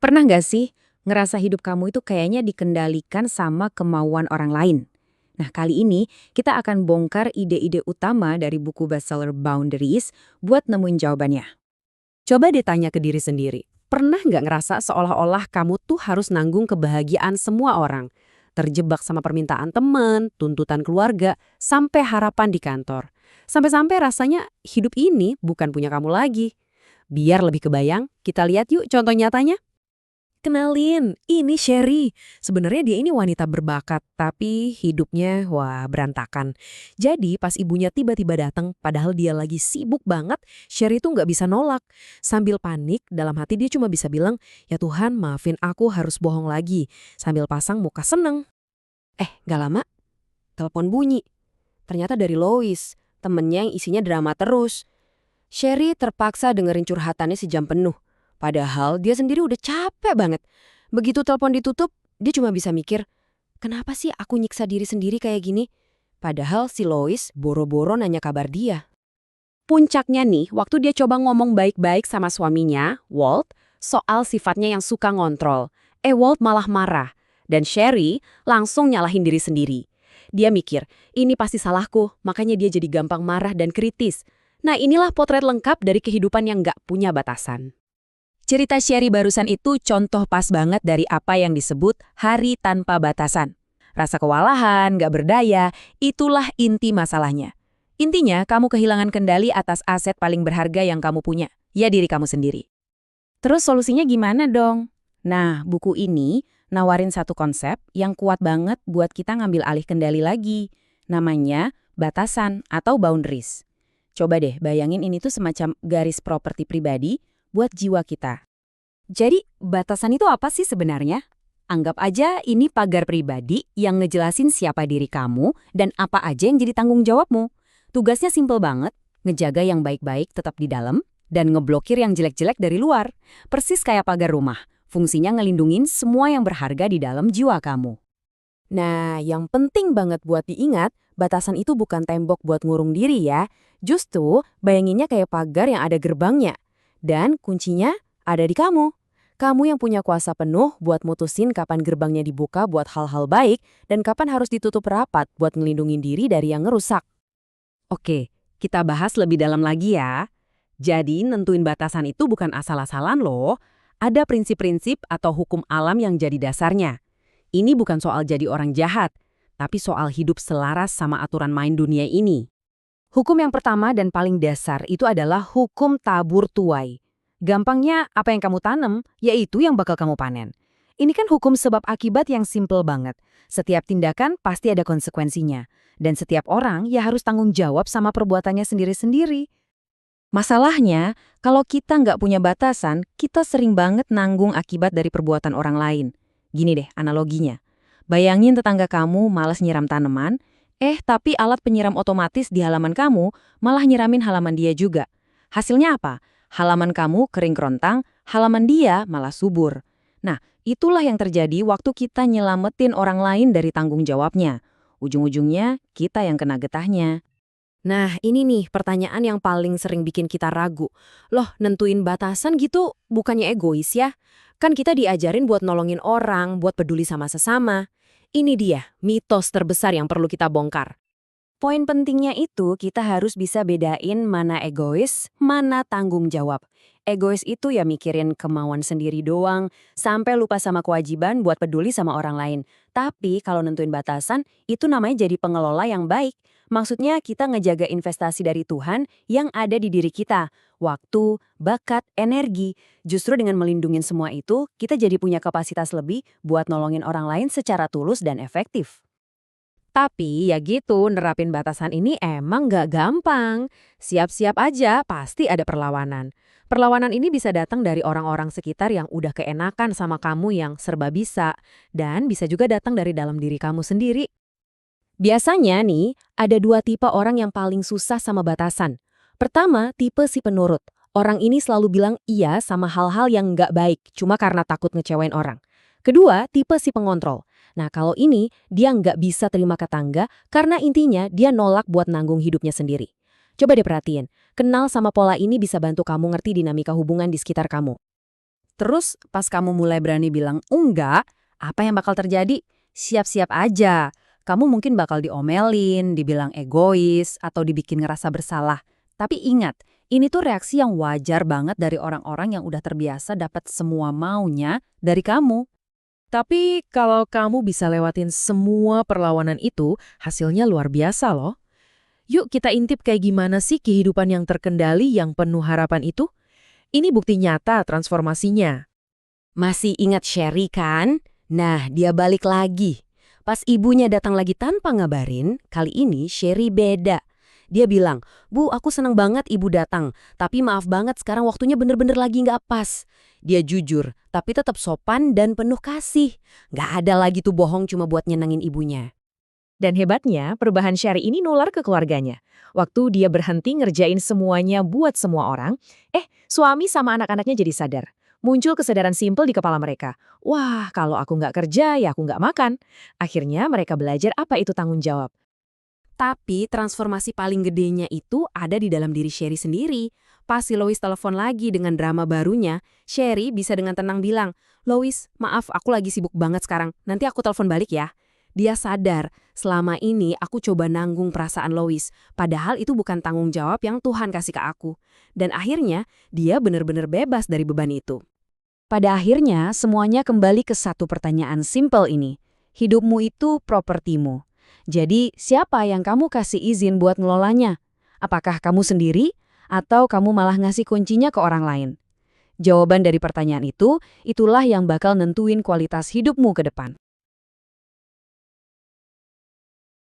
Pernah nggak sih ngerasa hidup kamu itu kayaknya dikendalikan sama kemauan orang lain? Nah, kali ini kita akan bongkar ide-ide utama dari buku bestseller Boundaries buat nemuin jawabannya. Coba ditanya ke diri sendiri, pernah nggak ngerasa seolah-olah kamu tuh harus nanggung kebahagiaan semua orang? Terjebak sama permintaan teman, tuntutan keluarga, sampai harapan di kantor. Sampai-sampai rasanya hidup ini bukan punya kamu lagi. Biar lebih kebayang, kita lihat yuk contoh nyatanya. Kenalin, ini Sherry. Sebenarnya dia ini wanita berbakat, tapi hidupnya wah berantakan. Jadi pas ibunya tiba-tiba datang, padahal dia lagi sibuk banget, Sherry tuh nggak bisa nolak. Sambil panik, dalam hati dia cuma bisa bilang, ya Tuhan maafin aku harus bohong lagi. Sambil pasang muka seneng. Gak lama, telepon bunyi. Ternyata dari Lois, temennya yang isinya drama terus. Sherry terpaksa dengerin curhatannya sejam penuh. Padahal dia sendiri udah capek banget. Begitu telepon ditutup, dia cuma bisa mikir, kenapa sih aku nyiksa diri sendiri kayak gini? Padahal si Lois boro-boro nanya kabar dia. Puncaknya nih, waktu dia coba ngomong baik-baik sama suaminya, Walt, soal sifatnya yang suka ngontrol. Walt malah marah. Dan Sherry langsung nyalahin diri sendiri. Dia mikir, ini pasti salahku, makanya dia jadi gampang marah dan kritis. Nah, inilah potret lengkap dari kehidupan yang nggak punya batasan. Cerita Sherry barusan itu contoh pas banget dari apa yang disebut hari tanpa batasan. Rasa kewalahan, gak berdaya, itulah inti masalahnya. Intinya, kamu kehilangan kendali atas aset paling berharga yang kamu punya, ya diri kamu sendiri. Terus solusinya gimana dong? Nah, buku ini nawarin satu konsep yang kuat banget buat kita ngambil alih kendali lagi. Namanya batasan atau boundaries. Coba deh bayangin ini tuh semacam garis properti pribadi buat jiwa kita. Jadi, batasan itu apa sih sebenarnya? Anggap aja ini pagar pribadi yang ngejelasin siapa diri kamu dan apa aja yang jadi tanggung jawabmu. Tugasnya simpel banget, ngejaga yang baik-baik tetap di dalam dan ngeblokir yang jelek-jelek dari luar. Persis kayak pagar rumah, fungsinya ngelindungin semua yang berharga di dalam jiwa kamu. Nah, yang penting banget buat diingat, batasan itu bukan tembok buat ngurung diri ya. Justru, bayanginnya kayak pagar yang ada gerbangnya. Dan kuncinya ada di kamu. Kamu yang punya kuasa penuh buat mutusin kapan gerbangnya dibuka buat hal-hal baik dan kapan harus ditutup rapat buat ngelindungin diri dari yang ngerusak. Oke, kita bahas lebih dalam lagi ya. Jadi, nentuin batasan itu bukan asal-asalan loh. Ada prinsip-prinsip atau hukum alam yang jadi dasarnya. Ini bukan soal jadi orang jahat, tapi soal hidup selaras sama aturan main dunia ini. Hukum yang pertama dan paling dasar itu adalah hukum tabur tuai. Gampangnya, apa yang kamu tanam, yaitu yang bakal kamu panen. Ini kan hukum sebab akibat yang simple banget. Setiap tindakan pasti ada konsekuensinya. Dan setiap orang ya harus tanggung jawab sama perbuatannya sendiri-sendiri. Masalahnya, kalau kita nggak punya batasan, kita sering banget nanggung akibat dari perbuatan orang lain. Gini deh analoginya. Bayangin tetangga kamu malas nyiram tanaman, tapi alat penyiram otomatis di halaman kamu malah nyiramin halaman dia juga. Hasilnya apa? Halaman kamu kering kerontang, halaman dia malah subur. Nah, itulah yang terjadi waktu kita nyelamatin orang lain dari tanggung jawabnya. Ujung-ujungnya, kita yang kena getahnya. Nah, ini nih pertanyaan yang paling sering bikin kita ragu. Loh, nentuin batasan gitu bukannya egois ya? Kan kita diajarin buat nolongin orang, buat peduli sama sesama. Ini dia, mitos terbesar yang perlu kita bongkar. Poin pentingnya itu kita harus bisa bedain mana egois, mana tanggung jawab. Egois itu ya mikirin kemauan sendiri doang, sampai lupa sama kewajiban buat peduli sama orang lain. Tapi kalau nentuin batasan, itu namanya jadi pengelola yang baik. Maksudnya kita ngejaga investasi dari Tuhan yang ada di diri kita. Waktu, bakat, energi. Justru dengan melindungi semua itu, kita jadi punya kapasitas lebih buat nolongin orang lain secara tulus dan efektif. Tapi ya gitu, nerapin batasan ini emang nggak gampang. Siap-siap aja, pasti ada perlawanan. Perlawanan ini bisa datang dari orang-orang sekitar yang udah keenakan sama kamu yang serba bisa. Dan bisa juga datang dari dalam diri kamu sendiri. Biasanya nih, ada dua tipe orang yang paling susah sama batasan. Pertama, tipe si penurut. Orang ini selalu bilang iya sama hal-hal yang nggak baik, cuma karena takut ngecewain orang. Kedua, tipe si pengontrol. Nah, kalau ini, dia nggak bisa terima ketangga karena intinya dia nolak buat nanggung hidupnya sendiri. Coba deh perhatiin, kenal sama pola ini bisa bantu kamu ngerti dinamika hubungan di sekitar kamu. Terus pas kamu mulai berani bilang enggak, apa yang bakal terjadi? Siap-siap aja. Kamu mungkin bakal diomelin, dibilang egois, atau dibikin ngerasa bersalah. Tapi ingat, ini tuh reaksi yang wajar banget dari orang-orang yang udah terbiasa dapat semua maunya dari kamu. Tapi kalau kamu bisa lewatin semua perlawanan itu, hasilnya luar biasa loh. Yuk kita intip kayak gimana sih kehidupan yang terkendali yang penuh harapan itu? Ini bukti nyata transformasinya. Masih ingat Sherry kan? Nah, dia balik lagi. Pas ibunya datang lagi tanpa ngabarin, kali ini Sherry beda. Dia bilang, "Bu, aku senang banget ibu datang, tapi maaf banget sekarang waktunya bener-bener lagi nggak pas." Dia jujur, tapi tetap sopan dan penuh kasih. Nggak ada lagi tuh bohong cuma buat nyenangin ibunya. Dan hebatnya, perubahan Sherry ini nular ke keluarganya. Waktu dia berhenti ngerjain semuanya buat semua orang, suami sama anak-anaknya jadi sadar. Muncul kesadaran simpel di kepala mereka. Wah, kalau aku nggak kerja, ya aku nggak makan. Akhirnya mereka belajar apa itu tanggung jawab. Tapi transformasi paling gedenya itu ada di dalam diri Sherry sendiri. Pas si Lois telepon lagi dengan drama barunya, Sherry bisa dengan tenang bilang, "Lois, maaf aku lagi sibuk banget sekarang, nanti aku telepon balik ya." Dia sadar, selama ini aku coba nanggung perasaan Lois, padahal itu bukan tanggung jawab yang Tuhan kasih ke aku. Dan akhirnya, dia benar-benar bebas dari beban itu. Pada akhirnya, semuanya kembali ke satu pertanyaan simpel ini. Hidupmu itu propertimu. Jadi, siapa yang kamu kasih izin buat ngelolanya? Apakah kamu sendiri? Atau kamu malah ngasih kuncinya ke orang lain? Jawaban dari pertanyaan itu, itulah yang bakal nentuin kualitas hidupmu ke depan.